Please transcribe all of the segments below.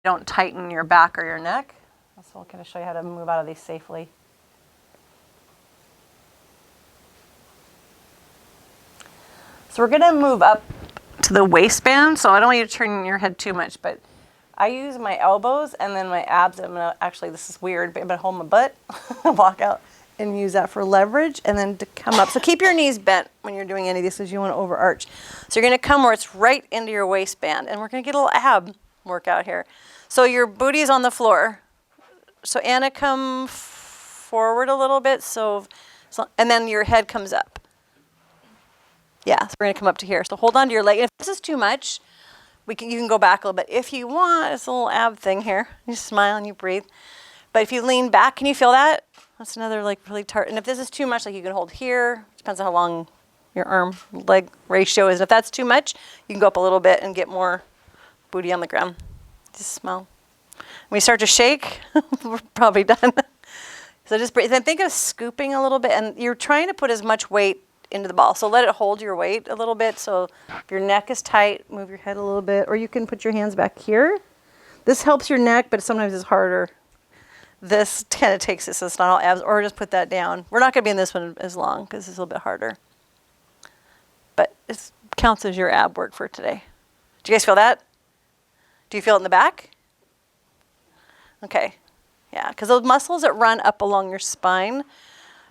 don't tighten your back or your neck. So I'll kind of show you how to move out of these safely. So we're going to move up to the waistband. So I don't want you to turn your head too much, but I use my elbows and then my abs. I'm gonna, actually, this is weird, but I'm gonna hold my butt, walk out, and use that for leverage, and then to come up. So keep your knees bent when you're doing any of this because you want to overarch. So you're gonna come where it's right into your waistband, and we're gonna get a little ab workout here. So your booty is on the floor. So Anna, come forward a little bit. So, and then your head comes up. Yeah, so we're gonna come up to here. So hold on to your leg. If this is too much, you can go back a little bit. If you want, it's a little ab thing here. You smile and you breathe. But if you lean back, can you feel that? That's another like really tart. And if this is too much, like you can hold here. Depends on how long your arm-leg ratio is. And if that's too much, you can go up a little bit and get more booty on the ground. Just smile. When you start to shake, we're probably done. So just breathe. Then think of scooping a little bit. And you're trying to put as much weight into the ball. So let it hold your weight a little bit. So if your neck is tight, move your head a little bit, or you can put your hands back here. This helps your neck, but sometimes it's harder. This kind of takes it, so it's not all abs, or just put that down. We're not going to be in this one as long because it's a little bit harder. But it counts as your ab work for today. Do you guys feel that? Do you feel it in the back? Okay. Yeah, because those muscles that run up along your spine,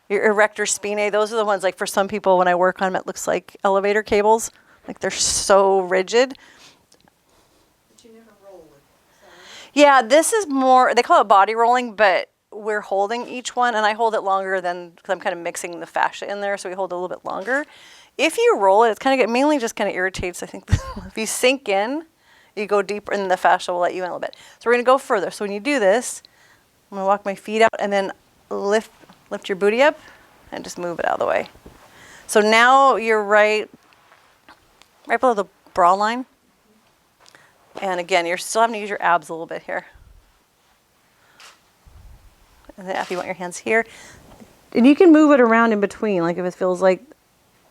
your erector spinae, those are the ones, like for some people when I work on them, it looks like elevator cables. Like they're so rigid. But you never roll it. Yeah, this is more, they call it body rolling, but we're holding each one, and I hold it longer than, because I'm kind of mixing the fascia in there, so we hold it a little bit longer. If you roll it, it's kind of, mainly just kind of irritates, I think. If you sink in, you go deeper, and the fascia will let you in a little bit. So we're going to go further. So when you do this, I'm going to walk my feet out, and then lift your booty up and just move it out of the way. So now you're right below the bra line. And again, you're still having to use your abs a little bit here. And then if you want your hands here. And you can move it around in between. Like if it feels like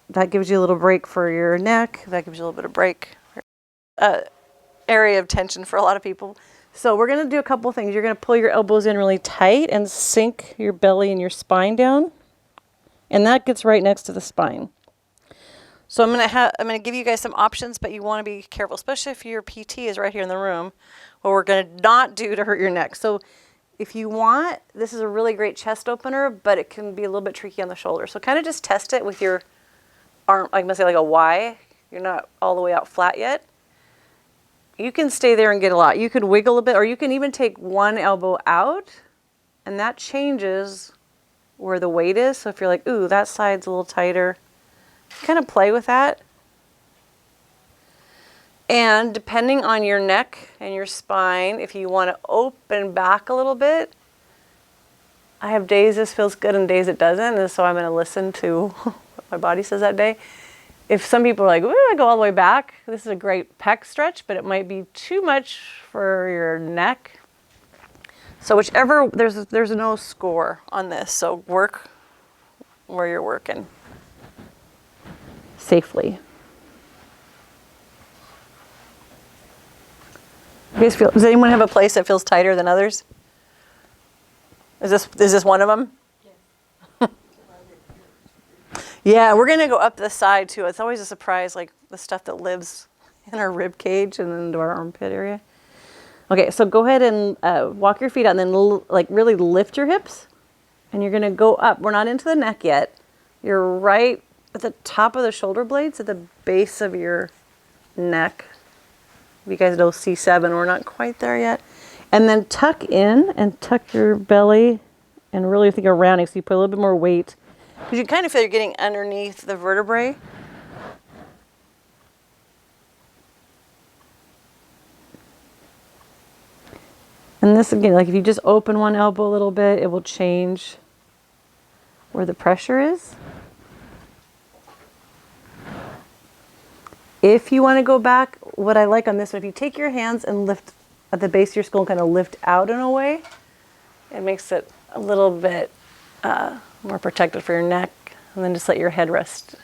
that gives you a little break for your neck, that gives you a little bit of break. Area of tension for a lot of people. So we're going to do a couple things. You're going to pull your elbows in really tight and sink your belly and your spine down. And that gets right next to the spine. So I'm going to give you guys some options, but you want to be careful, especially if your PT is right here in the room. What we're going to not do to hurt your neck. So if you want, this is a really great chest opener, but it can be a little bit tricky on the shoulder. So kind of just test it with your arm, I'm going to say like a Y. You're not all the way out flat yet. You can stay there and get a lot. You can wiggle a bit, or you can even take one elbow out, and that changes where the weight is. So if you're like, ooh, that side's a little tighter, kind of play with that. And depending on your neck and your spine, if you want to open back a little bit, I have days this feels good and days it doesn't, and so I'm going to listen to what my body says that day. If some people are like, ooh, I go all the way back, this is a great pec stretch, but it might be too much for your neck. So whichever, there's no score on this, so work where you're working safely. You guys feel, does anyone have a place that feels tighter than others? Is this one of them? Yeah, we're going to go up the side too. It's always a surprise, like the stuff that lives in our rib cage and then into our armpit area. Okay, so go ahead and walk your feet out and then like really lift your hips. And you're going to go up. We're not into the neck yet. You're right at the top of the shoulder blades, at the base of your neck. You guys know C7, we're not quite there yet. And then tuck in and tuck your belly and really think of rounding so you put a little bit more weight. Because you kind of feel you're getting underneath the vertebrae. And this again, like if you just open one elbow a little bit, it will change where the pressure is. If you want to go back, what I like on this one, if you take your hands and lift at the base of your skull and kind of lift out in a way, it makes it a little bit more protected for your neck. And then just let your head rest